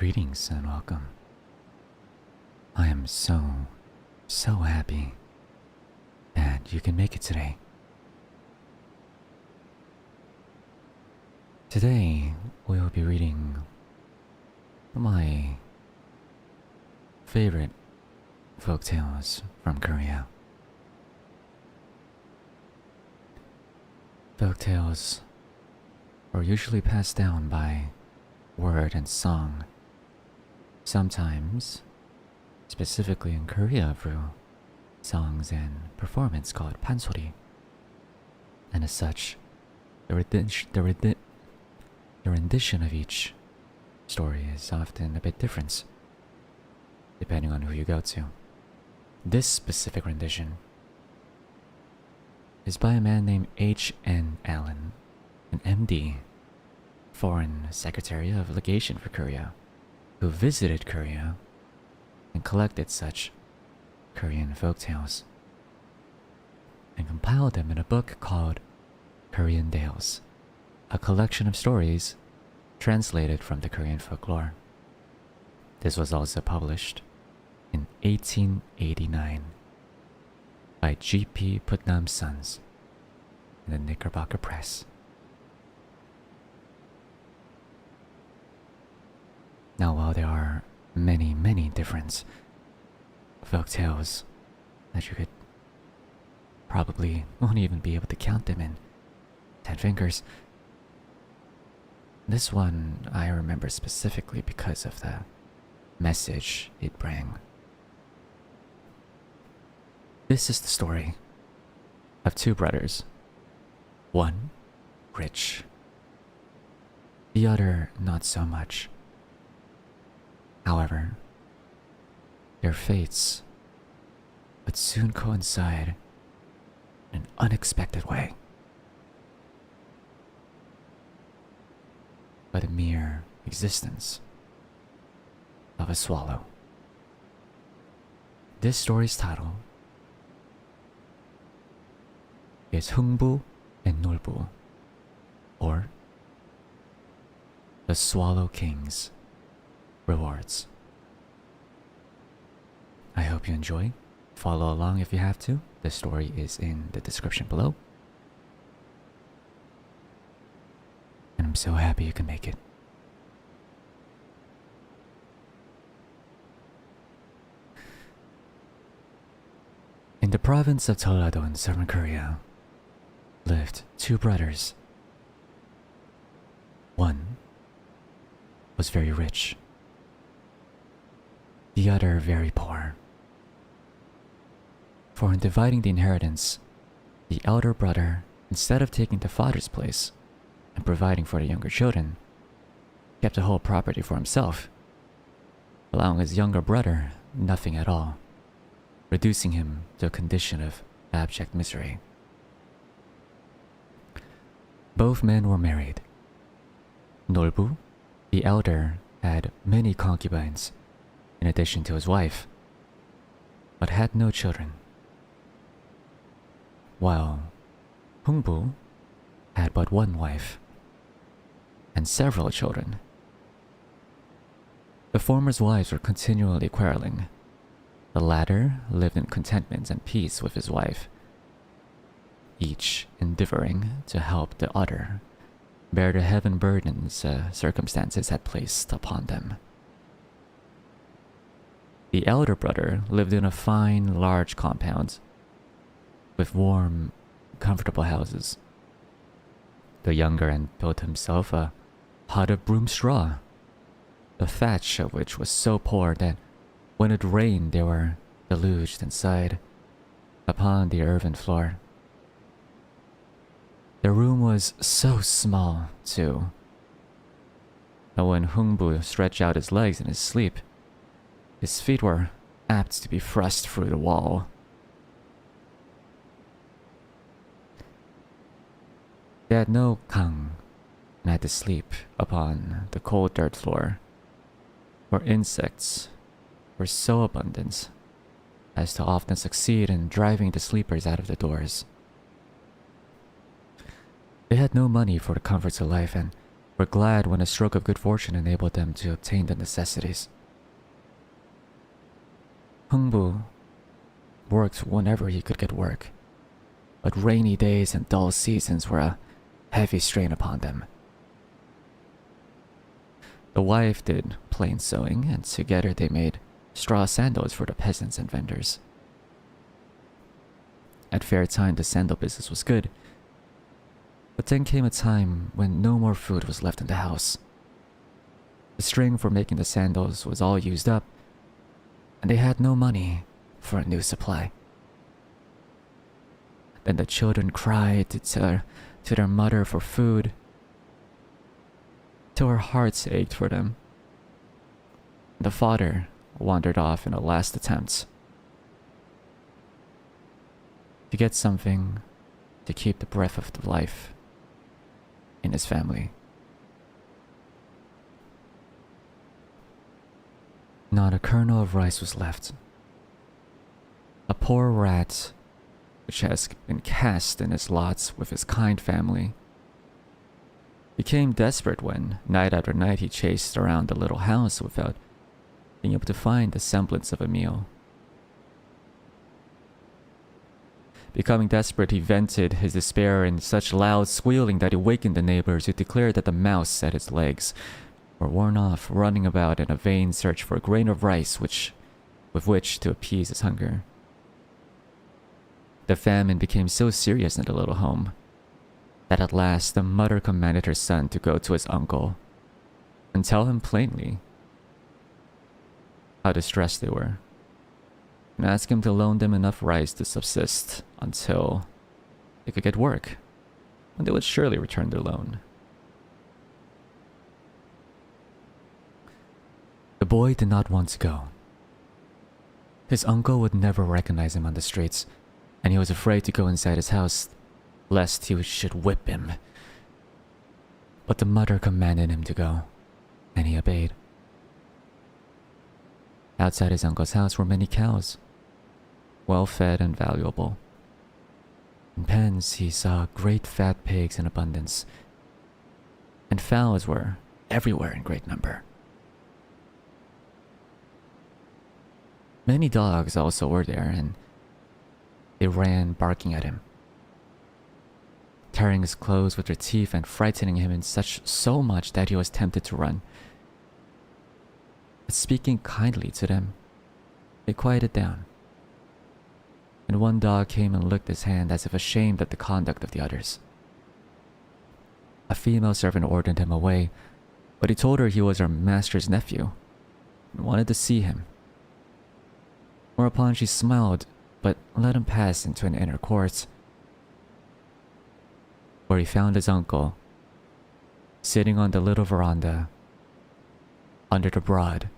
Greetings and welcome. I am so happy that you can make it today. Today, we will be reading my favorite folktales from Korea. Folktales are usually passed down by word and song. Sometimes, specifically in Korea, through songs and performance called pansori. And as such, the rendition of each story is often a bit different, depending on who you go to. This specific rendition is by a man named H.N. Allen, an MD, Foreign Secretary of Legation for Korea, who visited Korea and collected such Korean folktales and compiled them in a book called Korean Tales, a collection of stories translated from the Korean folklore. This was also published in 1889 by G.P. Putnam's Sons in the Knickerbocker Press. Now, while there are many different folktales that you could probably won't even be able to count them in 10 fingers, this one I remember specifically because of the message it brought. This is the story of two brothers, one rich, the other not so much. However, their fates would soon coincide in an unexpected way. By the mere existence of a swallow. This story's title is Hungu and NahlBo, or The Swallow King's Rewards. I hope you enjoy. Follow along if you have to. The story is in the description below. And I'm so happy you can make it. In the province of Jeollado in southern Korea lived two brothers. One was very rich, the other very poor. For in dividing the inheritance, the elder brother, instead of taking the father's place and providing for the younger children, kept the whole property for himself, allowing his younger brother nothing at all, reducing him to a condition of abject misery. Both men were married. NahlBo, the elder, had many concubines in addition to his wife, but had no children, while HyungBo had but one wife and several children. The former's wives were continually quarreling. The latter lived in contentment and peace with his wife, each endeavoring to help the other bear the heavy burdens circumstances had placed upon them. The elder brother lived in a fine, large compound with warm, comfortable houses. The younger had built himself a hut of broom straw, the thatch of which was so poor that when it rained they were deluged inside upon the earthen floor. The room was so small, too, that when HyungBo stretched out his legs in his sleep, his feet were apt to be thrust through the wall. They had no kang and had to sleep upon the cold dirt floor, where insects were so abundant as to often succeed in driving the sleepers out of the doors. They had no money for the comforts of life and were glad when a stroke of good fortune enabled them to obtain the necessities. Hungu worked whenever he could get work, but rainy days and dull seasons were a heavy strain upon them. The wife did plain sewing, and together they made straw sandals for the peasants and vendors. At fair time, the sandal business was good, but then came a time when no more food was left in the house. The string for making the sandals was all used up, and they had no money for a new supply. Then the children cried to their mother for food, till her hearts ached for them. The father wandered off in a last attempt to get something to keep the breath of the life in his family. Not a kernel of rice was left. A poor rat, which has been cast in his lots with his kind family, became desperate when, night after night, he chased around the little house without being able to find the semblance of a meal. Becoming desperate, he vented his despair in such loud squealing that he wakened the neighbors, who declared that the mouse at his legs were worn off, running about in a vain search for a grain of rice with which to appease his hunger. The famine became so serious in the little home that at last the mother commanded her son to go to his uncle and tell him plainly how distressed they were, and ask him to loan them enough rice to subsist until they could get work, when they would surely return their loan. The boy did not want to go. His uncle would never recognize him on the streets, and he was afraid to go inside his house, lest he should whip him. But the mother commanded him to go, and he obeyed. Outside his uncle's house were many cows, well fed and valuable. In pens he saw great fat pigs in abundance, and fowls were everywhere in great number. Many dogs also were there, and they ran barking at him, tearing his clothes with their teeth and frightening him so much that he was tempted to run. But speaking kindly to them, they quieted down, and one dog came and licked his hand as if ashamed at the conduct of the others. A female servant ordered him away, but he told her he was her master's nephew and wanted to see him. Whereupon she smiled, but let him pass into an inner court, where he found his uncle sitting on the little veranda under the broad,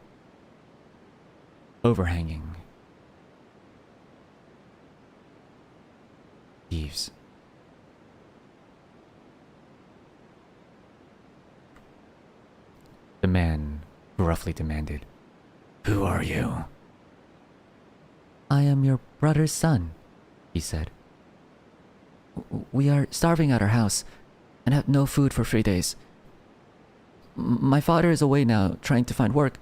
overhanging eaves. The man gruffly demanded, "Who are you?" "I am your brother's son," he said. "We are starving at our house and have no food for 3 days. My father is away now trying to find work,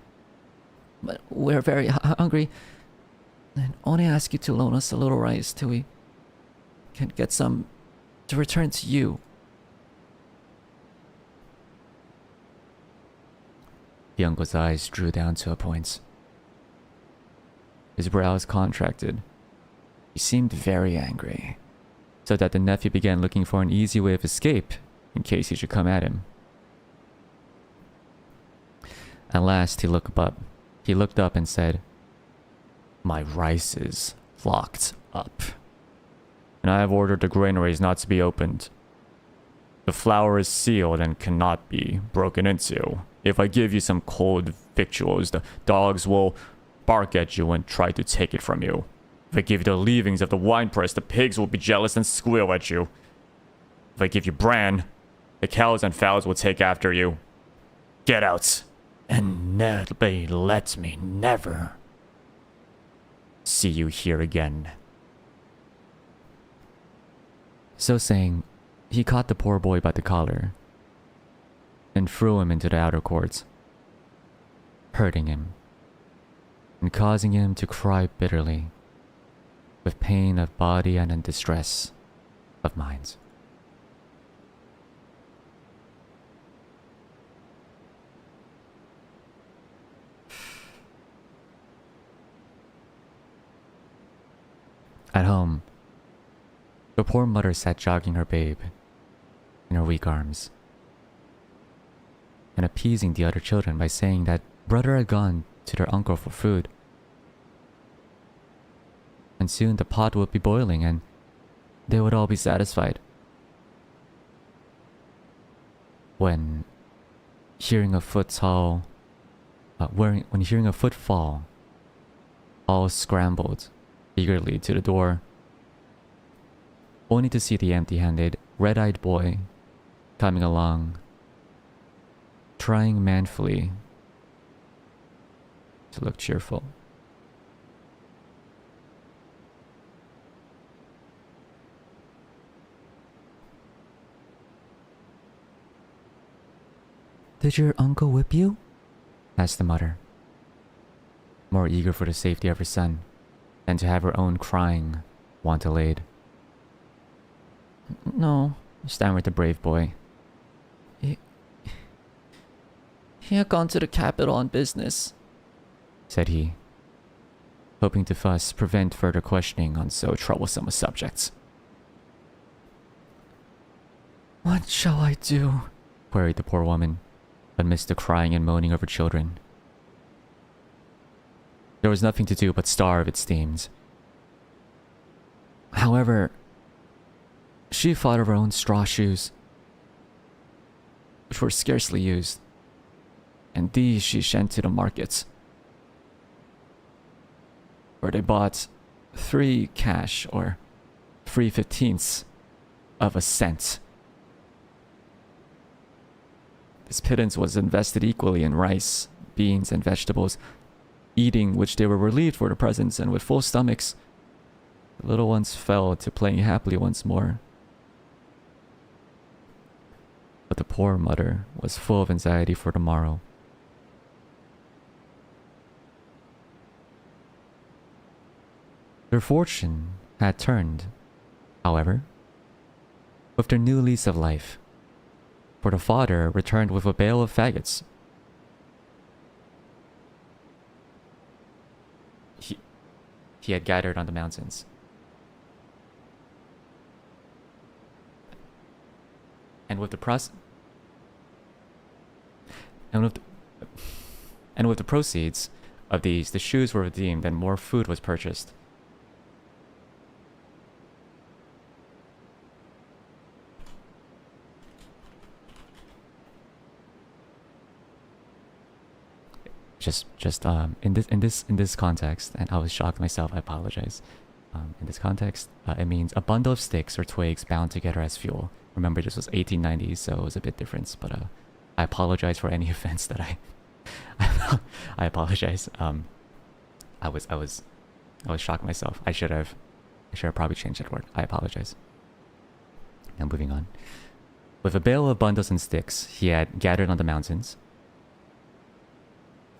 but we're very hungry and only ask you to loan us a little rice till we can get some to return to you." The uncle's eyes drew down to a point. His brows contracted. He seemed very angry, so that the nephew began looking for an easy way of escape in case he should come at him. At last he looked up and said, "My rice is locked up, and I have ordered the granaries not to be opened. The flour is sealed and cannot be broken into. If I give you some cold victuals, the dogs will bark at you and try to take it from you. If I give you the leavings of the winepress, the pigs will be jealous and squeal at you. If I give you bran, the cows and fowls will take after you. Get out, and let me never see you here again." So saying, he caught the poor boy by the collar and threw him into the outer courts, hurting him and causing him to cry bitterly with pain of body and in distress of mind. At home, the poor mother sat jogging her babe in her weak arms and appeasing the other children by saying that brother had gone to their uncle for food, and soon the pot would be boiling and they would all be satisfied. When hearing a footfall, all scrambled eagerly to the door, only to see the empty-handed, red-eyed boy coming along, trying manfully to look cheerful. "Did your uncle whip you?" asked the mother, more eager for the safety of her son than to have her own crying want allayed. "No," stammered the brave boy. He had gone to the capital on business," said he, hoping to thus prevent further questioning on so troublesome a subject. "What shall I do?" queried the poor woman, amidst the crying and moaning of her children. There was nothing to do but starve, it seemed. However, she thought of her own straw shoes, which were scarcely used, and these she sent to the markets, where they bought 3 cash, or 3/15 of a cent. This pittance was invested equally in rice, beans, and vegetables, eating which they were relieved for the presents, and with full stomachs, the little ones fell to playing happily once more. But the poor mother was full of anxiety for the morrow. Their fortune had turned, however, with their new lease of life, for the father returned with a bale of faggots. He had gathered on the mountains. And with the proceeds of these, the shoes were redeemed and more food was purchased. In this context, and I was shocked myself, I apologize. In this context, it means a bundle of sticks or twigs bound together as fuel. Remember, this was 1890s, so it was a bit different. But I apologize for any offense that I apologize. I was shocked myself. I should have probably changed that word. I apologize. Now moving on. With a bale of bundles and sticks he had gathered on the mountains,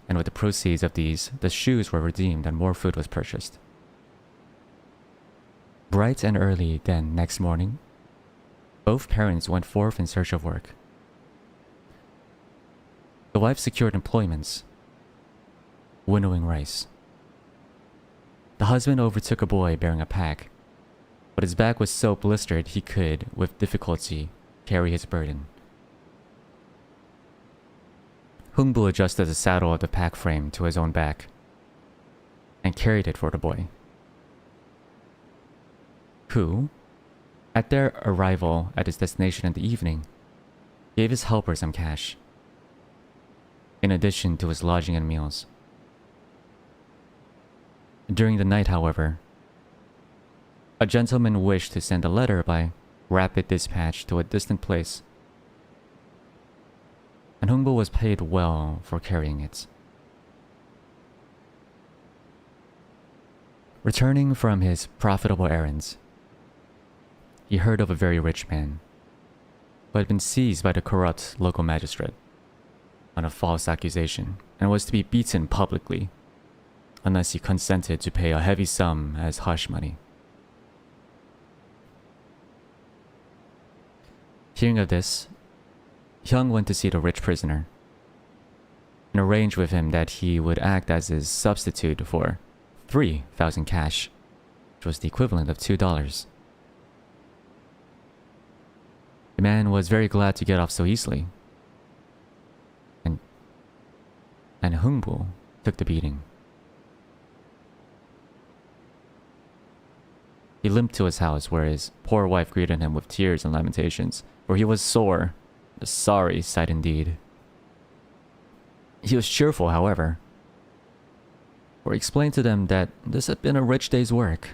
and with the proceeds of these, the shoes were redeemed and more food was purchased. Bright and early then next morning, both parents went forth in search of work. The wife secured employments, winnowing rice. The husband overtook a boy bearing a pack, but his back was so blistered he could, with difficulty, carry his burden. HyungBo adjusted the saddle of the pack frame to his own back and carried it for the boy, who, at their arrival at his destination in the evening, gave his helper some cash, in addition to his lodging and meals. During the night, however, a gentleman wished to send a letter by rapid dispatch to a distant place, and HyungBo was paid well for carrying it. Returning from his profitable errands, he heard of a very rich man who had been seized by the corrupt local magistrate on a false accusation and was to be beaten publicly unless he consented to pay a heavy sum as hush money. Hearing of this, Hyung went to see the rich prisoner and arranged with him that he would act as his substitute for 3,000 cash, which was the equivalent of $2. The man was very glad to get off so easily, and Hungu took the beating. He limped to his house, where his poor wife greeted him with tears and lamentations, for he was sore, a sorry sight indeed. He was cheerful, however, for he explained to them that this had been a rich day's work.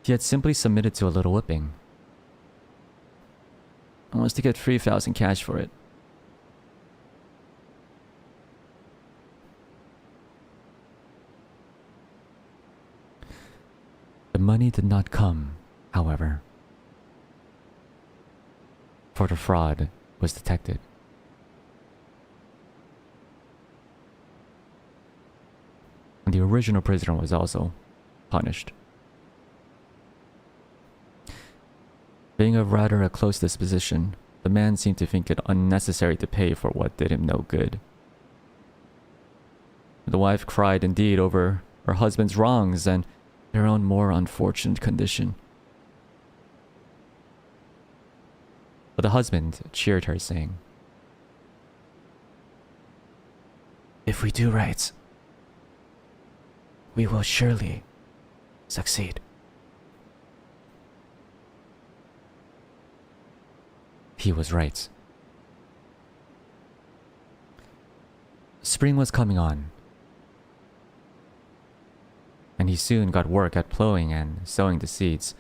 He had simply submitted to a little whipping and was to get 3,000 cash for it. The money did not come, however, for the fraud was detected. And the original prisoner was also punished. Being of rather a close disposition, the man seemed to think it unnecessary to pay for what did him no good. The wife cried indeed over her husband's wrongs and their own more unfortunate condition. But the husband cheered her, saying, "If we do right, we will surely succeed." He was right. Spring was coming on, and he soon got work at plowing and sowing the seeds.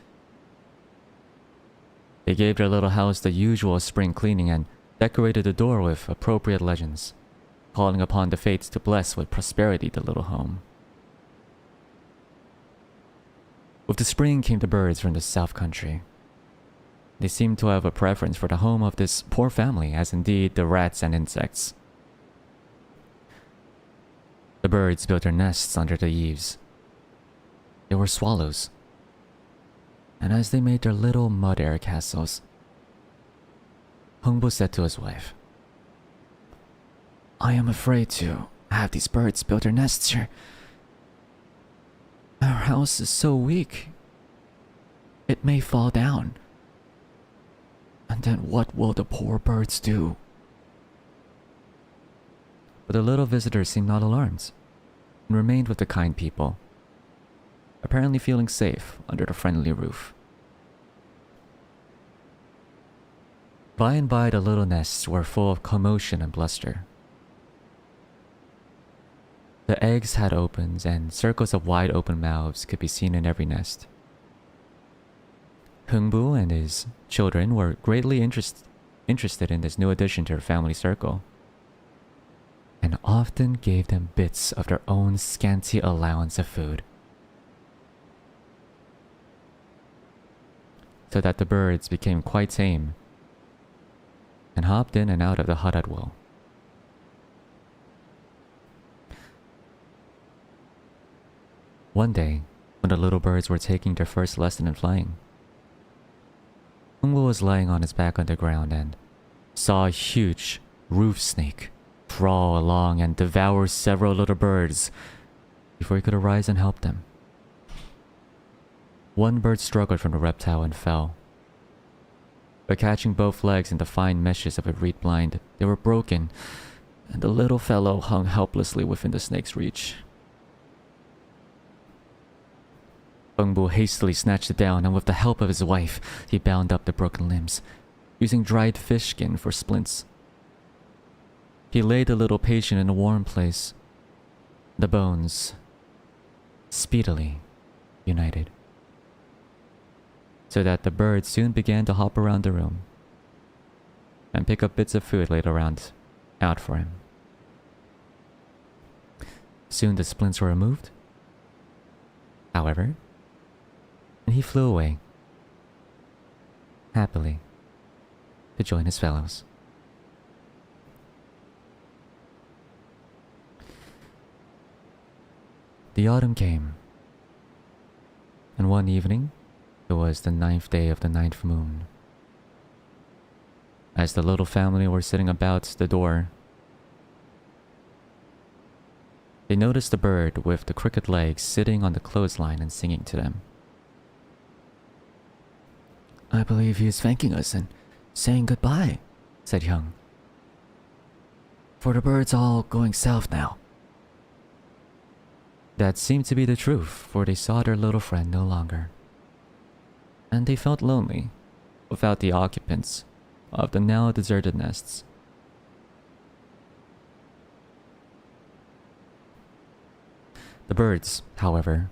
They gave their little house the usual spring cleaning and decorated the door with appropriate legends, calling upon the fates to bless with prosperity the little home. With the spring came the birds from the south country. They seemed to have a preference for the home of this poor family, as indeed the rats and insects. The birds built their nests under the eaves. They were swallows, and as they made their little mud air castles, HyungBo said to his wife, "I am afraid to have these birds build their nests here. Our house is so weak. It may fall down. And then what will the poor birds do?" But the little visitor seemed not alarmed and remained with the kind people, apparently feeling safe under the friendly roof. By and by, the little nests were full of commotion and bluster. The eggs had opened, and circles of wide open mouths could be seen in every nest. HyungBo and his children were greatly interested in this new addition to their family circle, and often gave them bits of their own scanty allowance of food, so that the birds became quite tame and hopped in and out of the hut at will. One day, when the little birds were taking their first lesson in flying, HyungBo was lying on his back on the ground and saw a huge roof snake crawl along and devour several little birds before he could arise and help them. One bird struggled from the reptile and fell, but catching both legs in the fine meshes of a reed blind, they were broken, and the little fellow hung helplessly within the snake's reach. HyungBo hastily snatched it down, and with the help of his wife, he bound up the broken limbs, using dried fish skin for splints. He laid the little patient in a warm place. The bones speedily united, so that the birds soon began to hop around the room and pick up bits of food laid around out for him. Soon the splints were removed, however, and he flew away, happily, to join his fellows. The autumn came, and one evening, it was the 9th day of the 9th moon. As the little family were sitting about the door, they noticed the bird with the crooked legs sitting on the clothesline and singing to them. "I believe he is thanking us and saying goodbye," said Hyung. "For the bird's all going south now." That seemed to be the truth, for they saw their little friend no longer. And they felt lonely, without the occupants of the now deserted nests. The birds, however,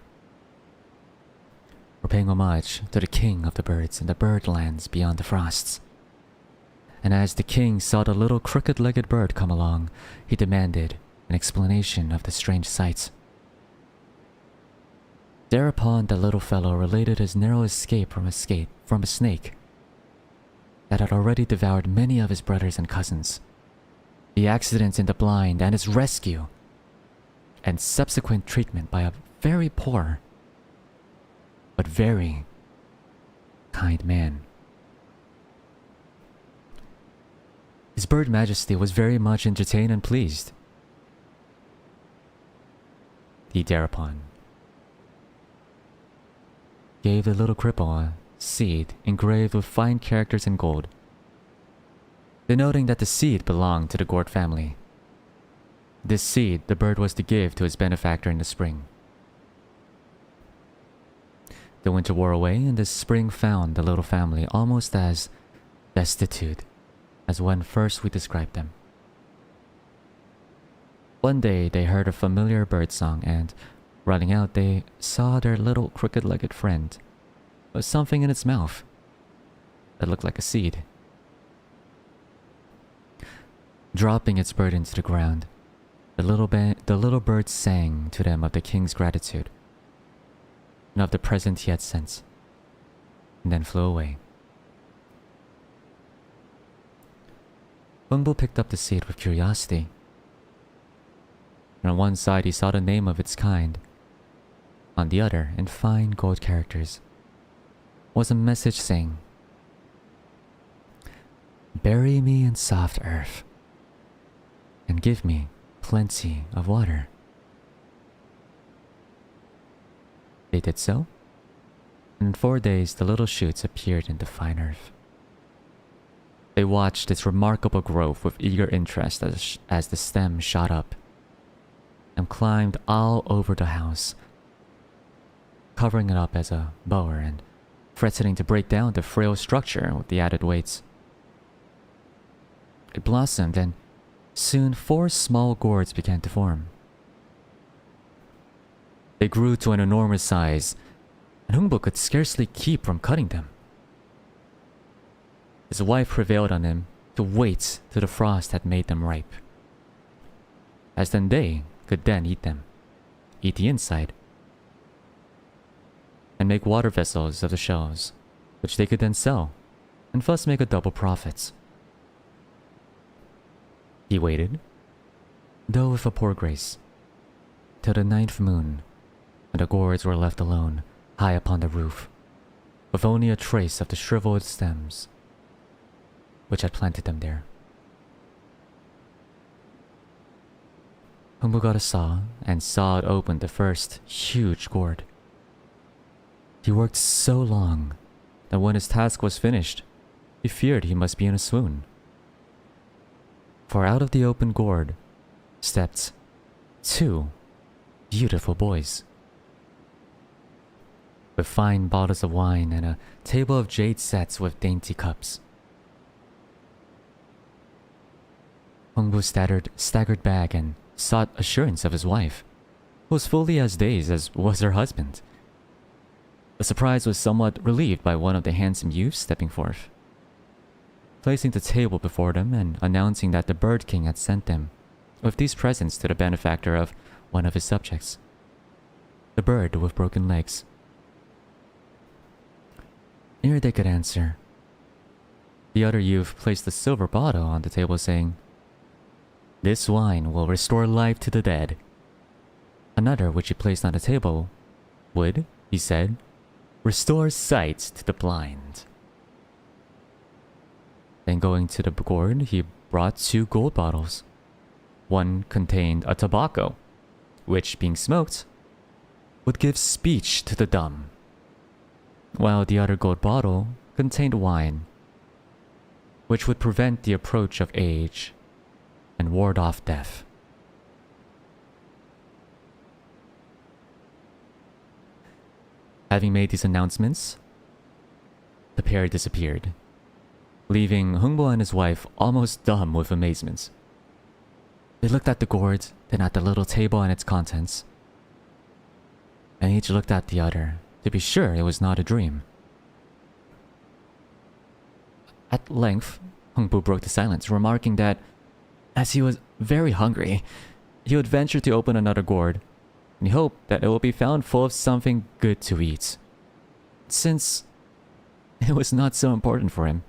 were paying homage to the king of the birds in the birdlands beyond the frosts. And as the king saw the little crooked-legged bird come along, he demanded an explanation of the strange sight. Thereupon the little fellow related his narrow escape from a snake that had already devoured many of his brothers and cousins, the accident in the blind and his rescue, and subsequent treatment by a very poor but very kind man. His bird majesty was very much entertained and pleased. He thereupon gave the little cripple a seed engraved with fine characters in gold, denoting that the seed belonged to the gourd family. This seed the bird was to give to his benefactor in the spring. The winter wore away, and the spring found the little family almost as destitute as when first we described them. One day they heard a familiar bird song, and running out they saw their little crooked-legged friend with something in its mouth that looked like a seed. Dropping its burden to the ground, the little bird sang to them of the king's gratitude and of the present he had sent, and then flew away. HyungBo picked up the seed with curiosity, and on one side he saw the name of its kind. On the other, in fine gold characters, was a message saying, "Bury me in soft earth, and give me plenty of water." They did so, and in 4 days the little shoots appeared in the fine earth. They watched its remarkable growth with eager interest as the stem shot up and climbed all over the house, covering it up as a bower and threatening to break down the frail structure with the added weights. It blossomed, and soon 4 small gourds began to form. They grew to an enormous size, and HyungBo could scarcely keep from cutting them. His wife prevailed on him to wait till the frost had made them ripe, as then they could then eat them, eat the inside, and make water vessels of the shells, which they could then sell, and thus make a double profit. He waited, though with a poor grace, till the 9th moon, and the gourds were left alone, high upon the roof, with only a trace of the shriveled stems which had planted them there. HyungBo got a saw and sawed open the first huge gourd. He worked so long that when his task was finished, he feared he must be in a swoon. For out of the open gourd stepped 2 beautiful boys, with fine bottles of wine and a table of jade sets with dainty cups. HyungBo staggered back and sought assurance of his wife, who was fully as dazed as was her husband. The surprise was somewhat relieved by one of the handsome youths stepping forth, placing the table before them and announcing that the Bird King had sent them with these presents to the benefactor of one of his subjects, the bird with broken legs. Ere they could answer, The other youth placed a silver bottle on the table saying, "This wine will restore life to the dead." Another, which he placed on the table, would, he said, restore sight to the blind. Then going to the gourd, he brought 2 gold bottles. One contained a tobacco, which, being smoked, would give speech to the dumb, while the other gold bottle contained wine, which would prevent the approach of age and ward off death. Having made these announcements, the pair disappeared, leaving HyungBo and his wife almost dumb with amazement. They looked at the gourd, then at the little table and its contents, and each looked at the other to be sure it was not a dream. At length, HyungBo broke the silence, remarking that as he was very hungry, he would venture to open another gourd, and he hoped that it would be found full of something good to eat, since it was not so important for him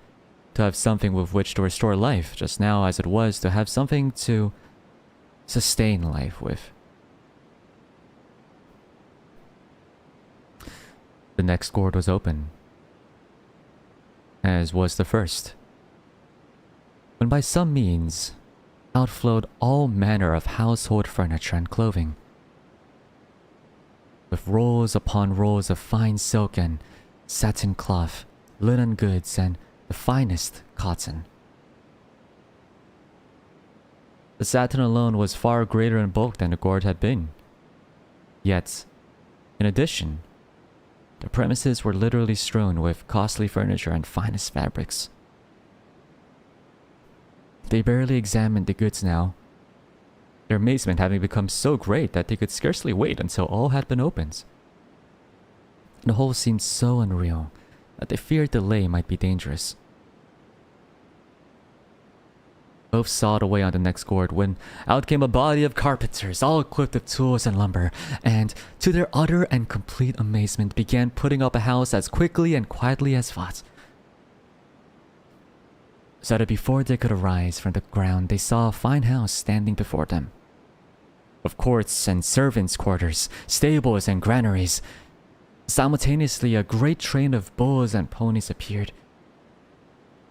to have something with which to restore life just now as it was to have something to sustain life with. The next gourd was open, as was the first, when by some means out flowed all manner of household furniture and clothing, with rolls upon rolls of fine silk and satin cloth, linen goods, and the finest cotton. The satin alone was far greater in bulk than the gourd had been. Yet, in addition, the premises were literally strewn with costly furniture and finest fabrics. They barely examined the goods now, their amazement having become so great that they could scarcely wait until all had been opened. The whole seemed so unreal that they feared delay might be dangerous. Both sawed away on the next gourd when out came a body of carpenters, all equipped with tools and lumber, and, to their utter and complete amazement, began putting up a house as quickly and quietly as thought. So that before they could arise from the ground, they saw a fine house standing before them, of courts and servants' quarters, stables and granaries. Simultaneously, a great train of bulls and ponies appeared,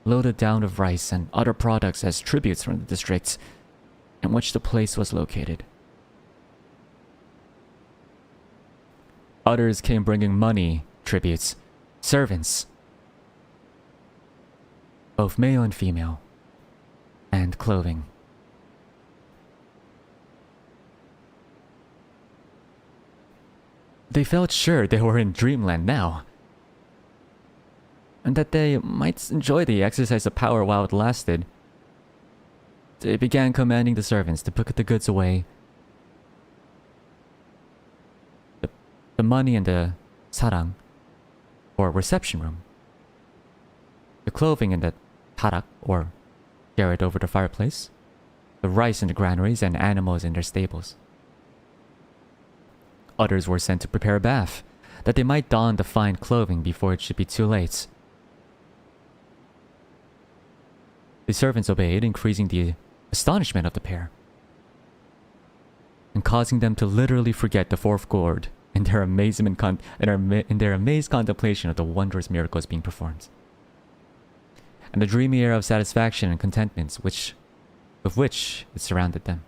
loaded down with rice and other products as tributes from the districts in which the place was located. Others came bringing money, tributes, servants, both male and female, and clothing. They felt sure they were in dreamland now, and that they might enjoy the exercise of power while it lasted. They began commanding the servants to put the goods away, the money in the sarang, or reception room, the clothing in the tarak, or garret over the fireplace, the rice in the granaries, and animals in their stables. Others were sent to prepare a bath, that they might don the fine clothing before it should be too late. The servants obeyed, increasing the astonishment of the pair, and causing them to literally forget the fourth gourd in their in their amazed contemplation of the wondrous miracles being performed, and the dreamy air of satisfaction and contentment with which it surrounded them.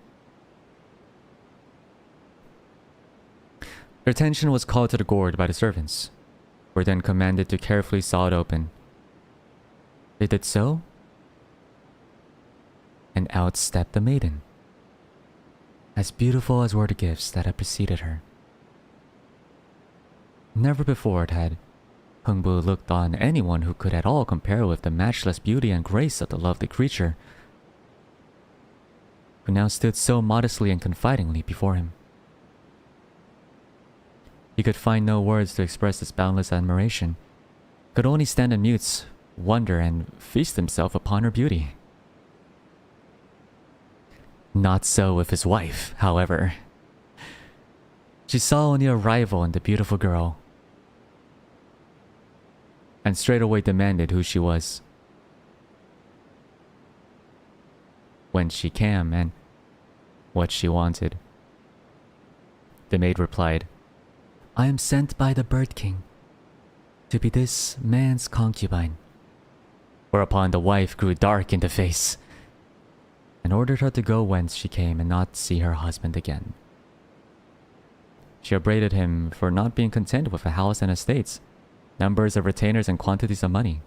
Their attention was called to the gourd by the servants, who were then commanded to carefully saw it open. They did so, and out stepped the maiden, as beautiful as were the gifts that had preceded her. Never before had HyungBo looked on anyone who could at all compare with the matchless beauty and grace of the lovely creature, who now stood so modestly and confidingly before him. He could find no words to express his boundless admiration, could only stand in mute wonder and feast himself upon her beauty. Not so with his wife, however. She saw only a rival in the beautiful girl, and straightway demanded who she was. whence she came and what she wanted. The maid replied, I am sent by the Bird King to be this man's concubine. Whereupon the wife grew dark in the face and ordered her to go whence she came and not see her husband again. She upbraided him for not being content with a house and estates, numbers of retainers and quantities of money.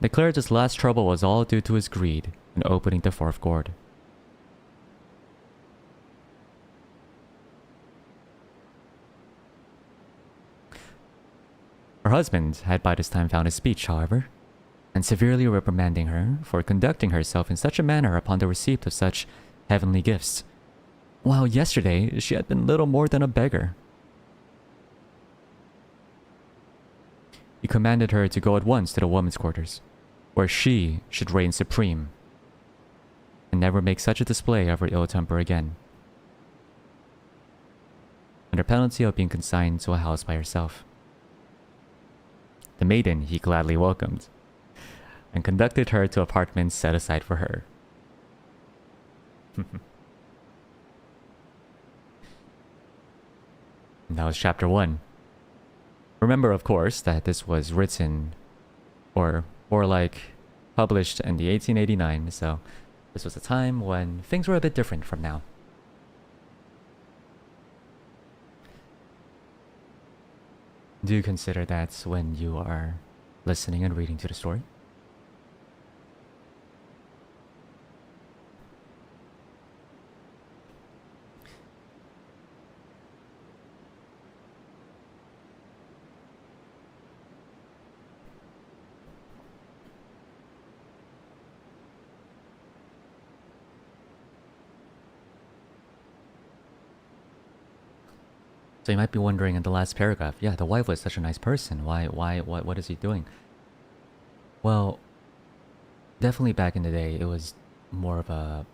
Declared this last trouble was all due to his greed in opening the fourth gourd. Her husband had by this time found his speech, however, and severely reprimanding her for conducting herself in such a manner upon the receipt of such heavenly gifts, while yesterday she had been little more than a beggar. He commanded her to go at once to the women's quarters, where she should reign supreme, and never make such a display of her ill temper again, under penalty of being consigned to a house by herself. The maiden he gladly welcomed, and conducted her to apartments set aside for her. And that was chapter 1. Remember, of course, that this was written, or like, published in the 1889, so this was a time when things were a bit different from now. Do consider that when you are listening and reading to the story. So you might be wondering in the last paragraph, yeah, the wife was such a nice person. What is he doing? Well, definitely back in the day, it was more of a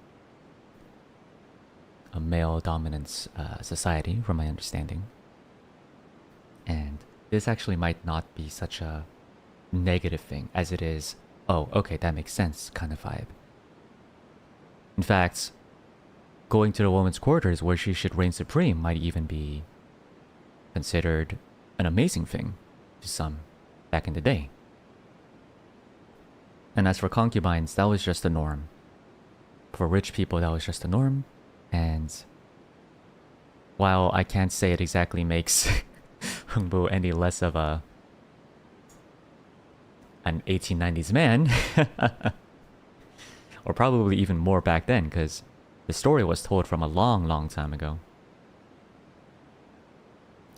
male dominance society, from my understanding. And this actually might not be such a negative thing as it is, oh, okay, that makes sense kind of vibe. In fact, going to the woman's quarters where she should reign supreme might even be considered an amazing thing to some back in the day. And as for concubines, that was just the norm. For rich people, that was just the norm. And while I can't say it exactly makes HyungBo any less of an 1890s man, or probably even more back then, because the story was told from a long time ago.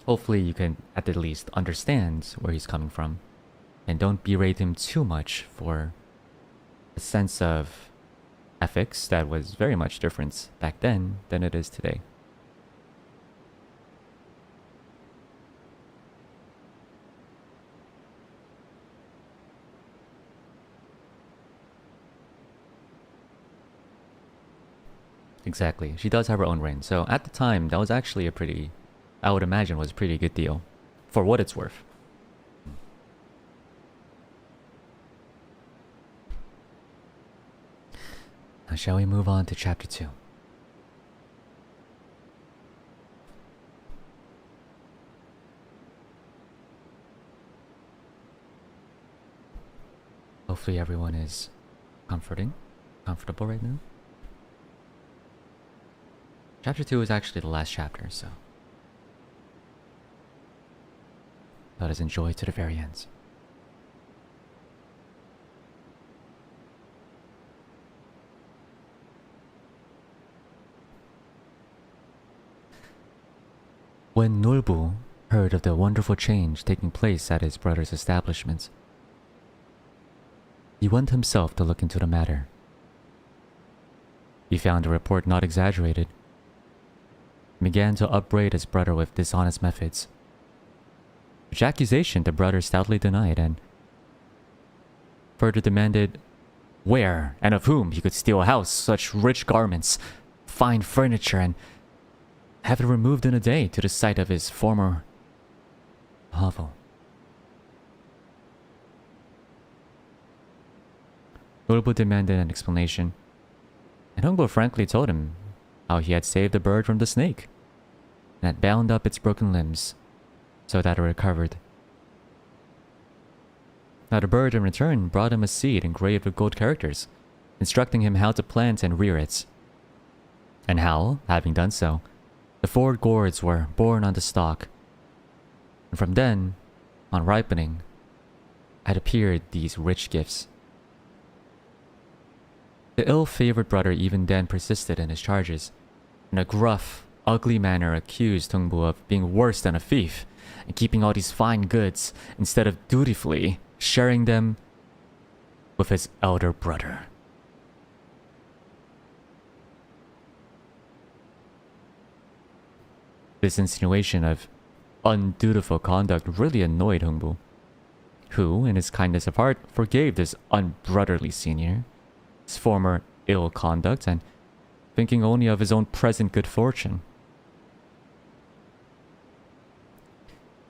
Hopefully you can at the least understand where he's coming from, and don't berate him too much for a sense of ethics that was very much different back then than it is today. Exactly. She does have her own reign. So at the time, that was actually a pretty, I would imagine, was a pretty good deal for what it's worth. Now, shall we move on to chapter 2? Hopefully everyone is comfortable right now. Chapter 2 is actually the last chapter, so let us enjoy to the very end. When Nubu heard of the wonderful change taking place at his brother's establishment, he went himself to look into the matter. He found the report not exaggerated, began to upbraid his brother with dishonest methods, which accusation the brother stoutly denied, and further demanded where and of whom he could steal a house, such rich garments, fine furniture, and have it removed in a day to the site of his former hovel. Nubu demanded an explanation, and HyungBo frankly told him how he had saved the bird from the snake and had bound up its broken limbs so that it recovered. Now the bird in return brought him a seed engraved with gold characters, instructing him how to plant and rear it, and how, having done so, the 4 gourds were born on the stalk, and from then, on ripening, had appeared these rich gifts. The ill-favored brother even then persisted in his charges, in a gruff, ugly manner accused HyungBo of being worse than a thief, and keeping all these fine goods instead of dutifully sharing them with his elder brother. This insinuation of undutiful conduct really annoyed HyungBo, who, in his kindness of heart, forgave this unbrotherly senior his former ill conduct and thinking only of his own present good fortune.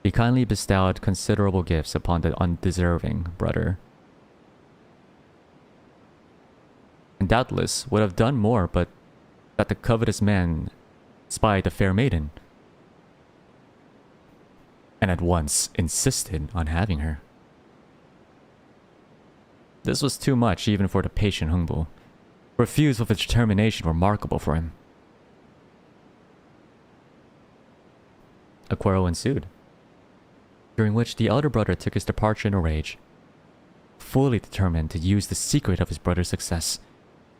He kindly bestowed considerable gifts upon the undeserving brother, and doubtless would have done more but that the covetous man spied the fair maiden and at once insisted on having her. This was too much even for the patient HyungBo, refused with a determination remarkable for him. A quarrel ensued, during which the elder brother took his departure in a rage, fully determined to use the secret of his brother's success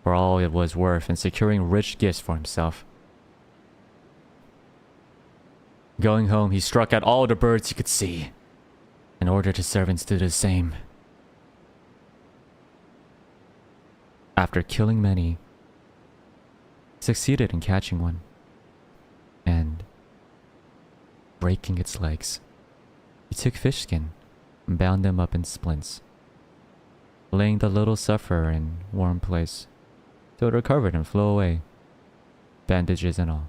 for all it was worth in securing rich gifts for himself. Going home, he struck at all the birds he could see and ordered his servants to do the same. After killing many, he succeeded in catching one and breaking its legs. He took fish skin and bound them up in splints, laying the little sufferer in warm place till it recovered and flew away, bandages and all.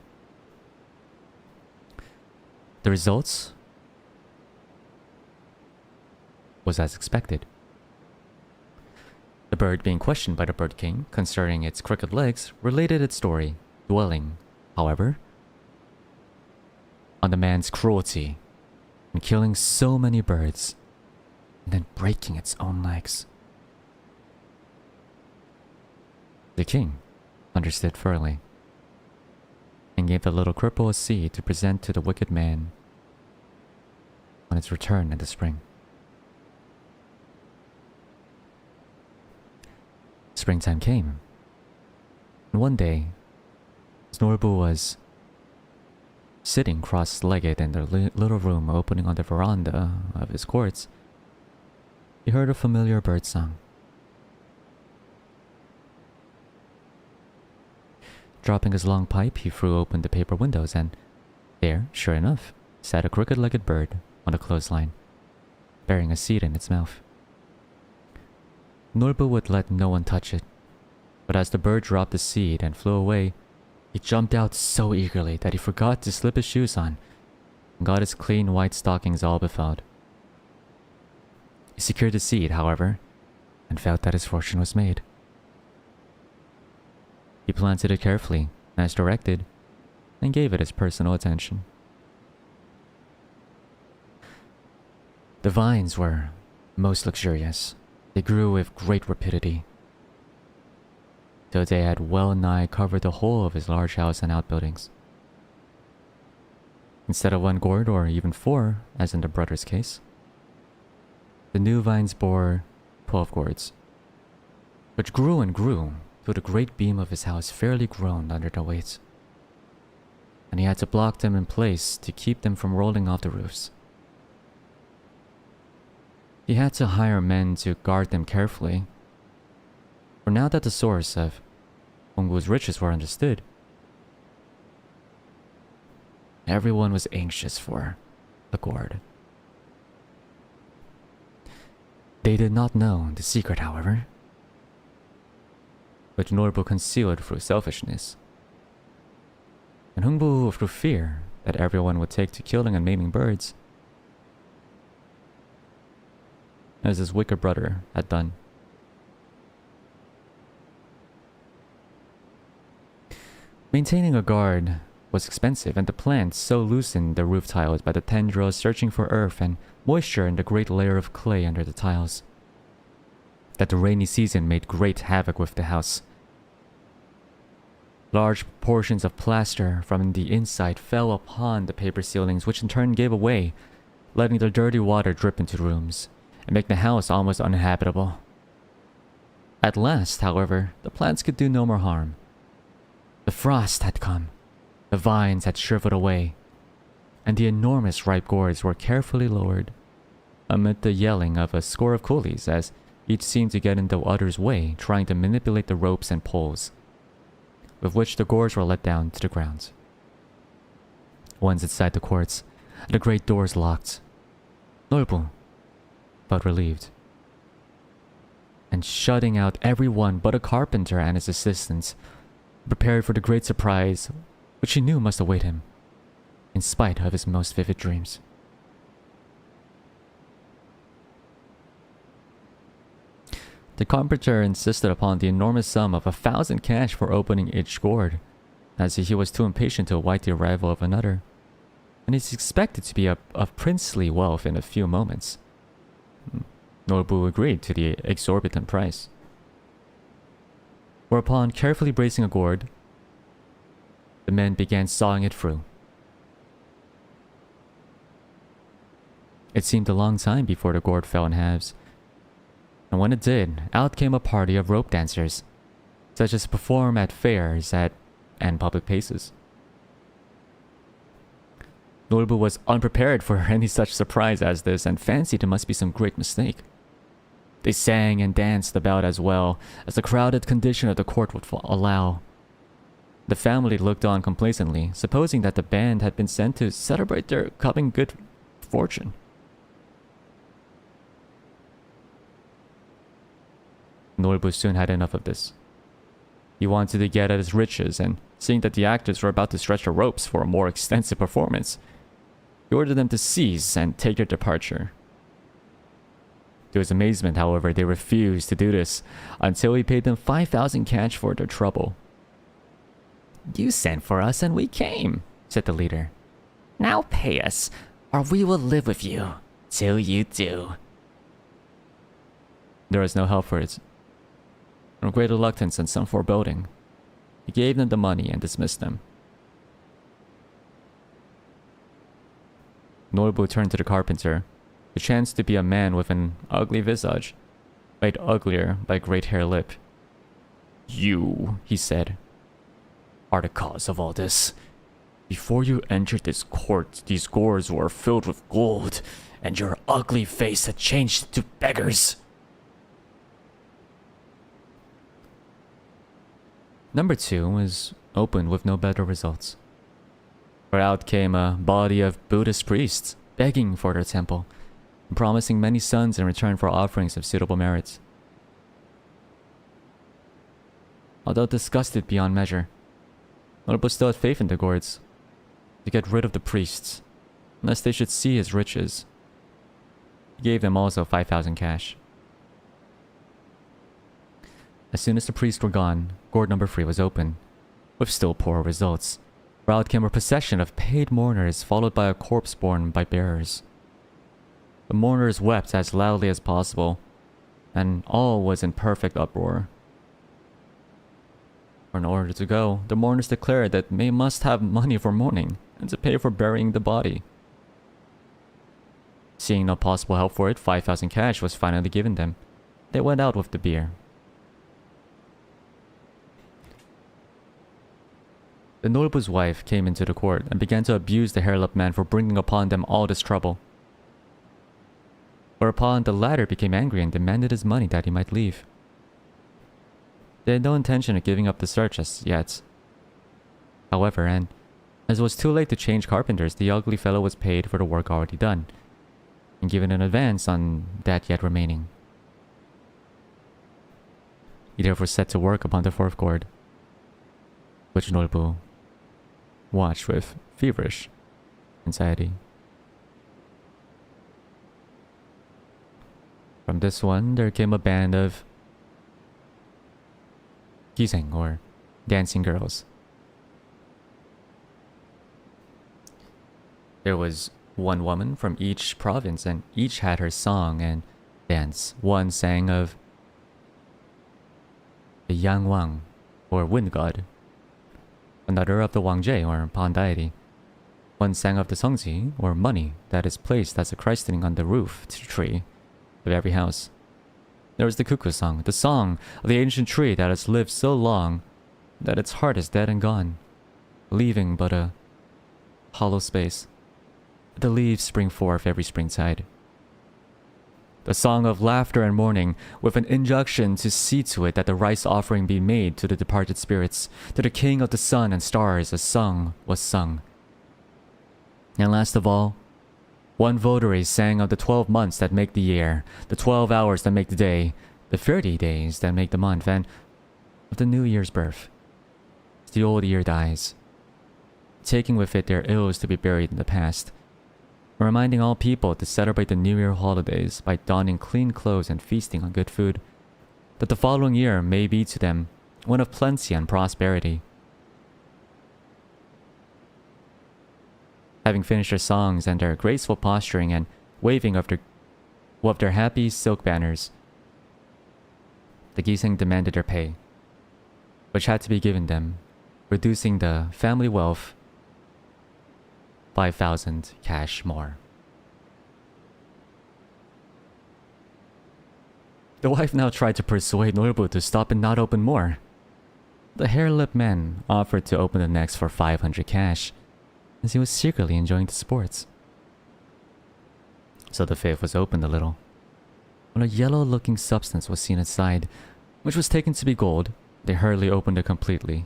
The results was as expected. The bird, being questioned by the Bird King concerning its crooked legs, related its story, dwelling, however, on the man's cruelty in killing so many birds and then breaking its own legs. The king understood thoroughly and gave the little cripple a seed to present to the wicked man on its return in the spring. Springtime came, and one day, as Nubu was sitting cross-legged in their little room opening on the veranda of his courts, he heard a familiar bird song. Dropping his long pipe, he threw open the paper windows, and there, sure enough, sat a crooked-legged bird on a clothesline, bearing a seed in its mouth. Nubu would let no one touch it, but as the bird dropped the seed and flew away, he jumped out so eagerly that he forgot to slip his shoes on and got his clean white stockings all befouled. He secured the seed, however, and felt that his fortune was made. He planted it carefully, as directed, and gave it his personal attention. The vines were most luxurious. They grew with great rapidity, till they had well nigh covered the whole of his large house and outbuildings. Instead of 1 gourd or even 4, as in the brother's case, the new vines bore 12 gourds, which grew and grew till the great beam of his house fairly groaned under the weight, and he had to block them in place to keep them from rolling off the roofs. He had to hire men to guard them carefully, for now that the source of Hungu's riches were understood, everyone was anxious for the gourd. They did not know the secret, however, which Nubu concealed through selfishness, and Hungu through fear that everyone would take to killing and maiming birds, as his wicked brother had done. Maintaining a guard was expensive, and the plants so loosened the roof tiles by the tendrils searching for earth and moisture in the great layer of clay under the tiles, that the rainy season made great havoc with the house. Large portions of plaster from the inside fell upon the paper ceilings, which in turn gave away, letting the dirty water drip into the rooms and make the house almost uninhabitable. At last, however, the plants could do no more harm. The frost had come, the vines had shriveled away, and the enormous ripe gourds were carefully lowered, amid the yelling of a score of coolies as each seemed to get in the other's way, trying to manipulate the ropes and poles, with which the gourds were let down to the ground. Once inside the courts, the great doors locked, NahlBo felt relieved, and shutting out everyone but a carpenter and his assistants, prepared for the great surprise which he knew must await him, in spite of his most vivid dreams. The carpenter insisted upon the enormous sum of 1,000 cash for opening each gourd, as he was too impatient to await the arrival of another, and is expected to be of princely wealth in a few moments. NahlBo agreed to the exorbitant price. Whereupon, carefully bracing a gourd, the men began sawing it through. It seemed a long time before the gourd fell in halves, and when it did, out came a party of rope dancers, such as perform at fairs and public places. NahlBo was unprepared for any such surprise as this and fancied it must be some great mistake. They sang and danced about as well as the crowded condition of the court would allow. The family looked on complacently, supposing that the band had been sent to celebrate their coming good fortune. NahlBo soon had enough of this. He wanted to get at his riches, and seeing that the actors were about to stretch the ropes for a more extensive performance, he ordered them to cease and take their departure. To his amazement, however, they refused to do this until he paid them 5,000 cash for their trouble. "You sent for us and we came," said the leader. "Now pay us, or we will live with you till you do." There was no help for it. From great reluctance and some foreboding, he gave them the money and dismissed them. NahlBo turned to the carpenter, who chanced to be a man with an ugly visage, made uglier by a great hare lip. "You," he said, "are the cause of all this. Before you entered this court, these gourds were filled with gold, and your ugly face had changed to beggars." Number 2 was opened with no better results. For out came a body of Buddhist priests, begging for their temple, and promising many sons in return for offerings of suitable merits. Although disgusted beyond measure, NahlBo still had faith in the gourds, to get rid of the priests, lest they should see his riches. He gave them also 5,000 cash. As soon as the priests were gone, gourd number 3 was open, with still poorer results. For out came a procession of paid mourners, followed by a corpse borne by bearers. The mourners wept as loudly as possible, and all was in perfect uproar. For in order to go, the mourners declared that they must have money for mourning, and to pay for burying the body. Seeing no possible help for it, 5,000 cash was finally given them. They went out with the beer. The NahlBo's wife came into the court and began to abuse the hair-lip man for bringing upon them all this trouble. Whereupon the latter became angry and demanded his money that he might leave. They had no intention of giving up the search as yet. However, and as it was too late to change carpenters, the ugly fellow was paid for the work already done, and given an advance on that yet remaining. He therefore set to work upon the 4th gourd, which NahlBo watched with feverish anxiety. From this one, there came a band of giseng, or dancing girls, There was one woman from each province, and each had her song and dance. One sang of the Yang Wang, or wind god. Another of the Wangjie, or pond deity. One sang of the Songji, or money, that is placed as a christening on the roof tree of every house. There was the cuckoo song, the song of the ancient tree that has lived so long that its heart is dead and gone, leaving but a hollow space. The leaves spring forth every springtide. The song of laughter and mourning, with an injunction to see to it that the rice offering be made to the departed spirits, to the king of the sun and stars, a song was sung. And last of all, one votary sang of the 12 months that make the year, the 12 hours that make the day, the 30 days that make the month, and of the new year's birth. The old year dies, taking with it their ills to be buried in the past, reminding all people to celebrate the New Year holidays by donning clean clothes and feasting on good food, that the following year may be to them one of plenty and prosperity. Having finished their songs and their graceful posturing and waving of their happy silk banners, the Giseng demanded their pay, which had to be given them, reducing the family wealth 5,000 cash more. The wife now tried to persuade NahlBo to stop and not open more. The hair-lipped man offered to open the next for 500 cash, as he was secretly enjoying the sports. So the fifth was opened a little, when a yellow-looking substance was seen inside, which was taken to be gold. They hurriedly opened it completely.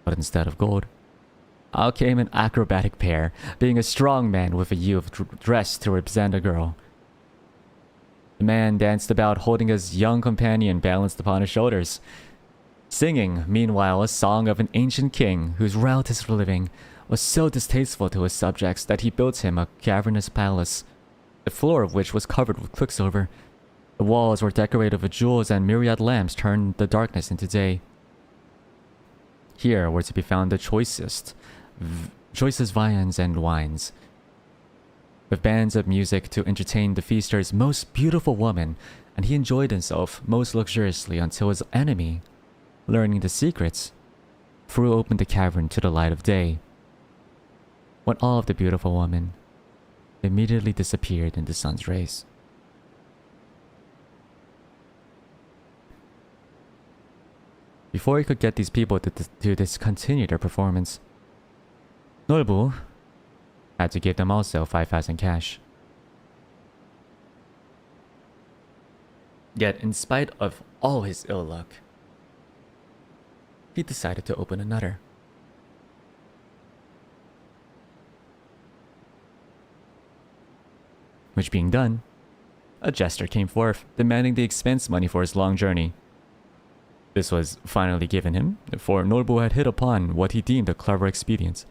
But instead of gold, out came an acrobatic pair, being a strong man with a youth dressed to represent a girl. The man danced about holding his young companion balanced upon his shoulders, singing, meanwhile, a song of an ancient king whose riotous living was so distasteful to his subjects that he built him a cavernous palace, the floor of which was covered with quicksilver. The walls were decorated with jewels, and myriad lamps turned the darkness into day. Here were to be found the choicest viands and wines, with bands of music to entertain the feaster's most beautiful woman, and he enjoyed himself most luxuriously until his enemy, learning the secrets, threw open the cavern to the light of day, when all of the beautiful women immediately disappeared in the sun's rays. Before he could get these people to discontinue their performance, NahlBo had to give them also 5,000 cash. Yet, in spite of all his ill luck, he decided to open another. Which being done, a jester came forth, demanding the expense money for his long journey. This was finally given him, for NahlBo had hit upon what he deemed a clever expedient.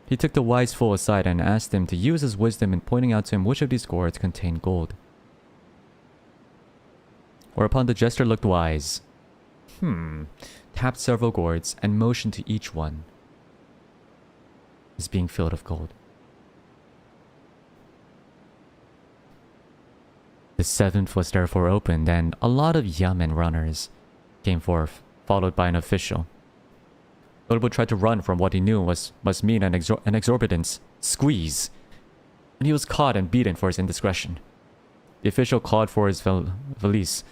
He took the wise fool aside and asked him to use his wisdom in pointing out to him which of these gourds contained gold. Whereupon the jester looked wise, tapped several gourds, and motioned to each one as being filled with gold. The seventh was therefore opened, and a lot of yeomen runners came forth, followed by an official. NahlBo tried to run from what he knew must mean an exorbitant squeeze, and he was caught and beaten for his indiscretion. The official called for his valise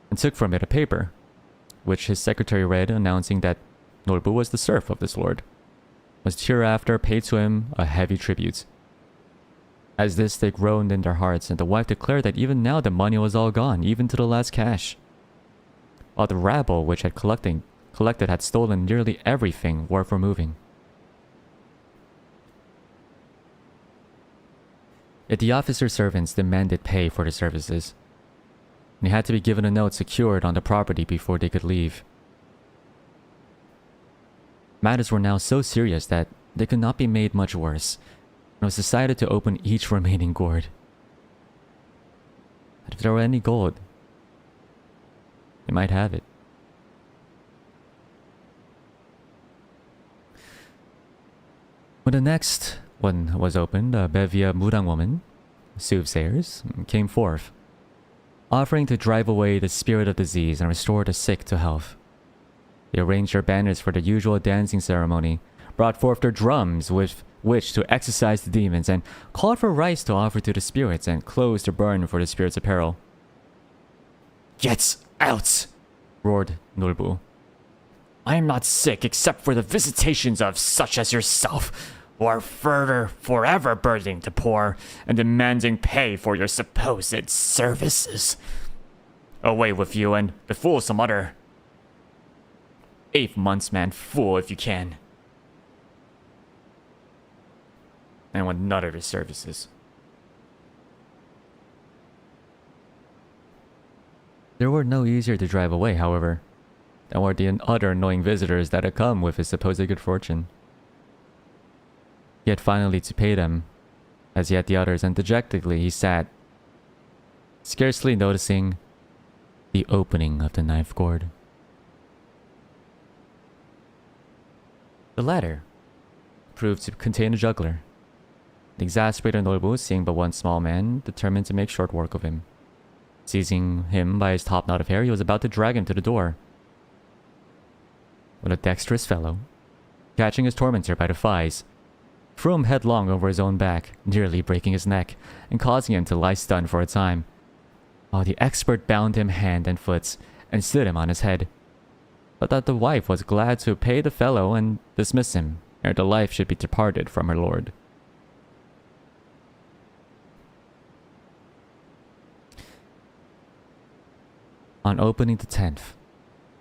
and took from it a paper, which his secretary read, announcing that NahlBo was the serf of this lord, must hereafter pay to him a heavy tribute. As this, they groaned in their hearts, and the wife declared that even now the money was all gone, even to the last cash, while the rabble which had collected had stolen nearly everything worth removing. Yet the officer's servants demanded pay for the services, and they had to be given a note secured on the property before they could leave. Matters were now so serious that they could not be made much worse, and it was decided to open each remaining gourd. And if there were any gold, they might have it. When the next one was opened, a bevy of Murang women, soothsayers, came forth, offering to drive away the spirit of disease and restore the sick to health. They arranged their banners for the usual dancing ceremony, brought forth their drums with which to exorcise the demons, and called for rice to offer to the spirits and clothes to burn for the spirits' apparel. "Get out!" roared NahlBo. "I am not sick except for the visitations of such as yourself, who are forever burdening the poor and demanding pay for your supposed services. Away with you and befool some other 8 months man fool if you can. And want none of his services." There were no easier to drive away, however, than were the other annoying visitors that had come with his supposed good fortune. He had finally to pay them, as he had the others, and dejectedly he sat, scarcely noticing the opening of the knife gourd. The latter proved to contain a juggler. The exasperated NahlBo, seeing but one small man, determined to make short work of him. Seizing him by his top knot of hair, he was about to drag him to the door, when a dexterous fellow, catching his tormentor by the thighs, threw him headlong over his own back, nearly breaking his neck and causing him to lie stunned for a time, while the expert bound him hand and foot and stood him on his head, but that the wife was glad to pay the fellow and dismiss him ere the life should be departed from her lord. On opening the 10th,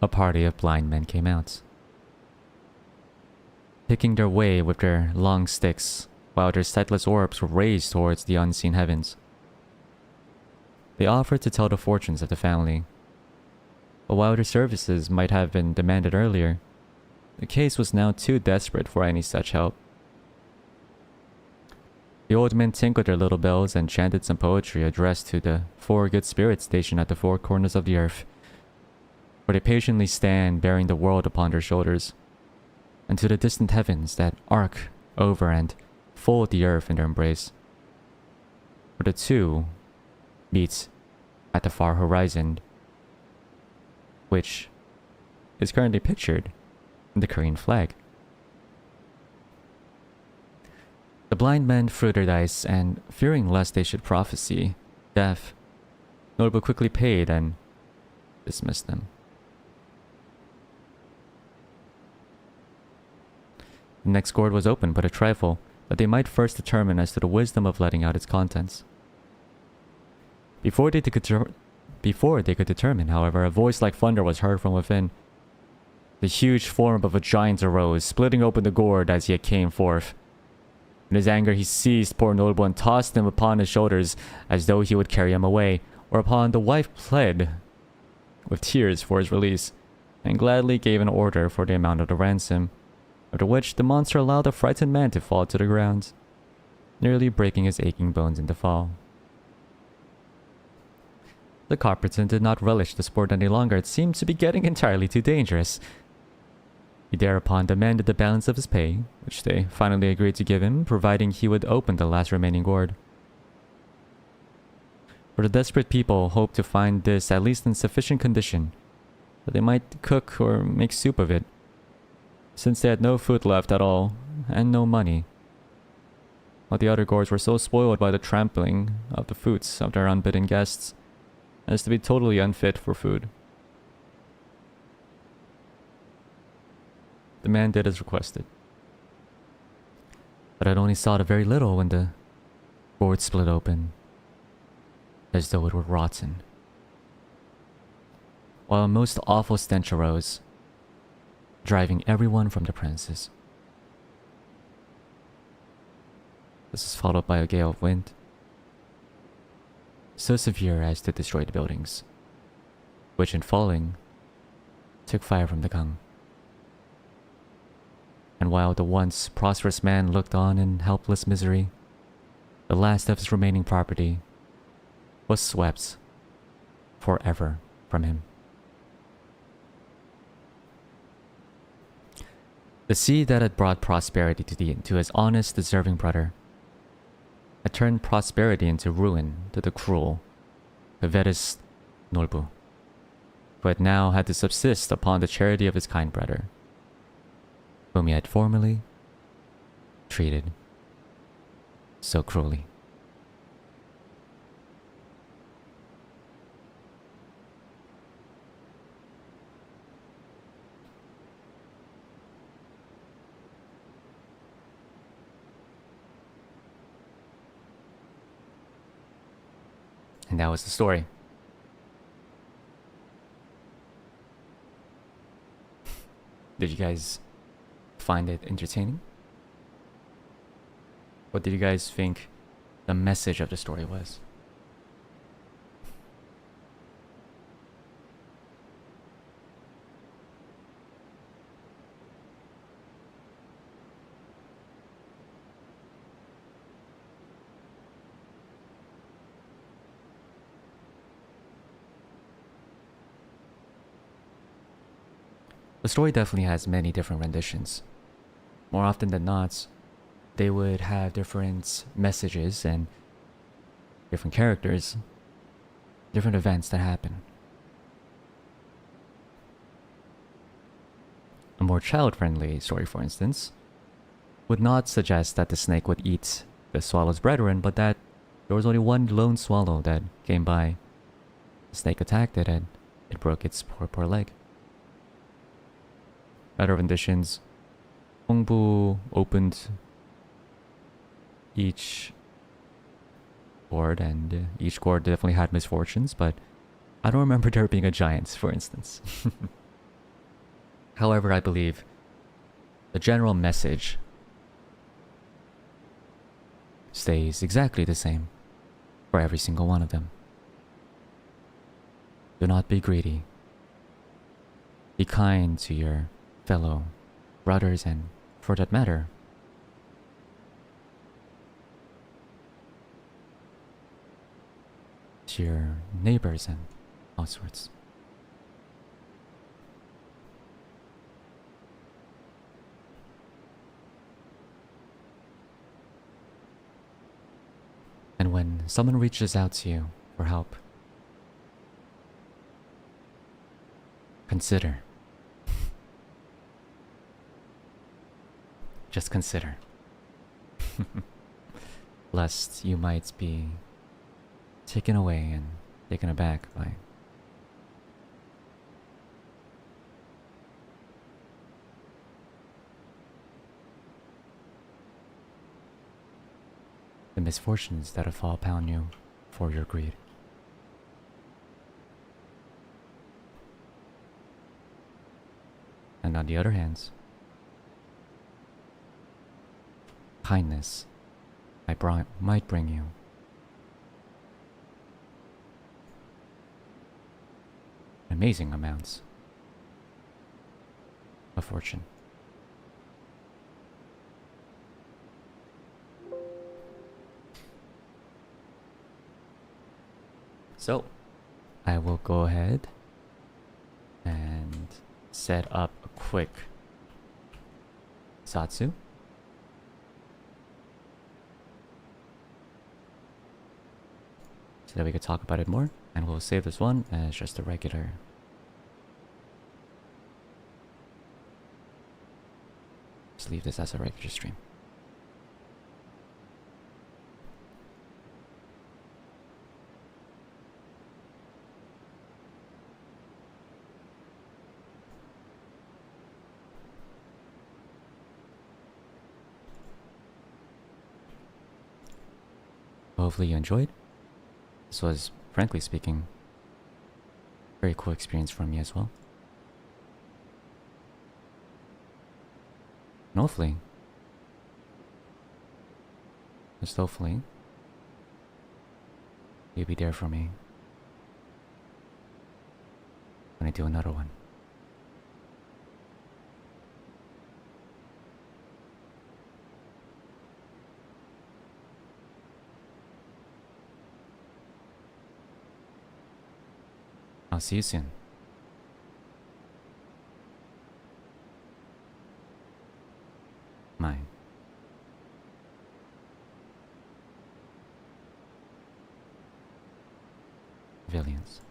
a party of blind men came out, picking their way with their long sticks, while their sightless orbs were raised towards the unseen heavens. They offered to tell the fortunes of the family, but while their services might have been demanded earlier, the case was now too desperate for any such help. The old men tinkled their little bells and chanted some poetry addressed to the 4 good spirits stationed at the 4 corners of the earth, where they patiently stand bearing the world upon their shoulders, and to the distant heavens that arc over and fold the earth in their embrace, where the 2 meet at the far horizon, which is currently pictured in the Korean flag. The blind men threw their dice, and fearing lest they should prophesy death, NahlBo quickly paid and dismissed them. The next gourd was opened but a trifle, that they might first determine as to the wisdom of letting out its contents. Before they could determine, however, a voice like thunder was heard from within. The huge form of a giant arose, splitting open the gourd as he came forth. In his anger, he seized poor NahlBo and tossed him upon his shoulders as though he would carry him away, whereupon the wife pled with tears for his release, and gladly gave an order for the amount of the ransom, after which the monster allowed the frightened man to fall to the ground, nearly breaking his aching bones in the fall. The carpenter did not relish the sport any longer. It seemed to be getting entirely too dangerous. He thereupon demanded the balance of his pay, which they finally agreed to give him, providing he would open the last remaining gourd. For the desperate people hoped to find this at least in sufficient condition, that they might cook or make soup of it, since they had no food left at all, and no money, while the other gourds were so spoiled by the trampling of the foods of their unbidden guests as to be totally unfit for food. The man did as requested, but had only sought a very little when the gourd split open, as though it were rotten, while a most awful stench arose, driving everyone from the premises. This is followed by a gale of wind, so severe as to destroy the buildings, which in falling took fire from the gang. And while the once prosperous man looked on in helpless misery, the last of his remaining property was swept forever from him. The seed that had brought prosperity to his honest, deserving brother had turned prosperity into ruin to the cruel, covetous NahlBo, who had now had to subsist upon the charity of his kind brother, whom he had formerly treated so cruelly. And that was the story. Did you guys find it entertaining? What did you guys think the message of the story was? The story definitely has many different renditions. More often than not, they would have different messages and different characters, different events that happen. A more child-friendly story, for instance, would not suggest that the snake would eat the swallow's brethren, but that there was only one lone swallow that came by. The snake attacked it and it broke its poor leg. Other renditions, HyungBo opened each gourd, and each gourd definitely had misfortunes, but I don't remember there being a giant, for instance. However, I believe the general message stays exactly the same for every single one of them. Do not be greedy. Be kind to your fellow brothers, and for that matter, to your neighbors and all sorts. And when someone reaches out to you for help, consider. Just consider. Lest you might be taken away and taken aback by the misfortunes that fall upon you for your greed. And on the other hand, kindness might bring you amazing amounts of fortune. So, I will go ahead and set up a quick Satsu. So that we could talk about it more, and we'll save this one as just a regular. Just leave this as a regular stream. Hopefully you enjoyed. This was, frankly speaking, a very cool experience for me as well. And hopefully, just hopefully, you'll be there for me when I do another one. I'll see you soon. mine. Civilians.